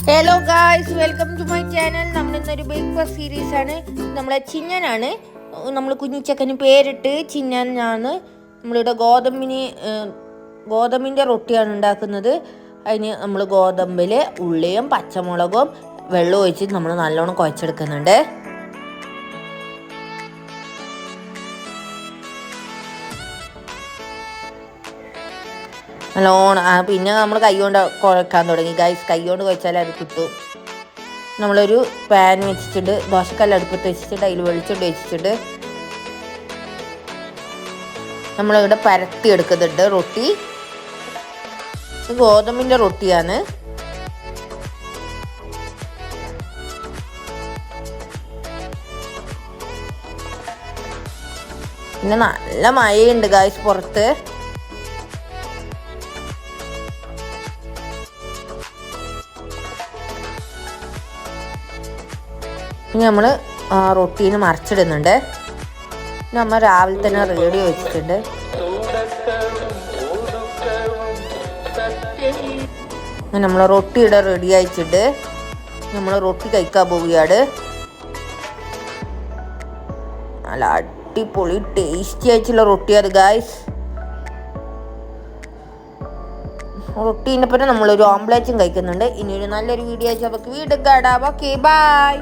Hello guys, welcome to my channel. നമ്മളിന്നൊരു breakfast series ആണ്. നമ്മളെ ചിന്നനാണ്. നമ്മൾ കുഞ്ഞിച്ചക്കന് പേരിട്ട് ചിന്നനാണ്. നമ്മളിവിടെ ഗോതമ്പിൻ്റെ റൊട്ടിയാണ് ഉണ്ടാക്കുന്നത്. അതിന് നമ്മൾ ഗോതമ്പിൽ ഉള്ളിയും പച്ചമുളകും വെള്ളം ഒഴിച്ച് നമ്മൾ നല്ലോണം കുഴച്ചെടുക്കുന്നുണ്ട്. നല്ലോണം പിന്നെ നമ്മൾ കൈ കൊണ്ട് കുഴക്കാൻ തുടങ്ങി ഗൈസ്. കൈ കൊണ്ട് കുഴച്ചാൽ അത് കിട്ടും. നമ്മളൊരു പാൻ വെച്ചിട്ടുണ്ട്, ദോശക്കല്ല് അടുപ്പത്ത് വെച്ചിട്ടുണ്ട്, അതിൽ വെളിച്ചെണ്ണ വെച്ചിട്ടുണ്ട്. നമ്മളിവിടെ പരത്തി എടുക്കുന്നുണ്ട് റൊട്ടി. ഗോതമ്പിൻ്റെ റൊട്ടിയാണ്. പിന്നെ നല്ല മഴയുണ്ട് ഗൈസ് പുറത്ത്. ഇനി നമ്മൾ റൊട്ടീന് മറിച്ചിടുന്നുണ്ട്. നമ്മൾ രാവിലെ തന്നെ റേഡിയോ വെച്ചിട്ടുണ്ട്. നമ്മൾ റൊട്ടിയുടെ റെഡി ആയിട്ടുണ്ട്. നമ്മൾ റൊട്ടി കഴിക്കാൻ പോവുകയാണ്. നല്ല അടിപൊളി ടേസ്റ്റി ആയിട്ടുള്ള റൊട്ടിയാണ് ഗായ്സ്. റൊട്ടീൻ്റെ പിന്നെ നമ്മളൊരു ഓംപ്ലേറ്റും കഴിക്കുന്നുണ്ട്. ഇനി ഒരു നല്ലൊരു വീഡിയോ ആയിട്ട് നമുക്ക് വീണ്ടും കാണാം. Okay, by.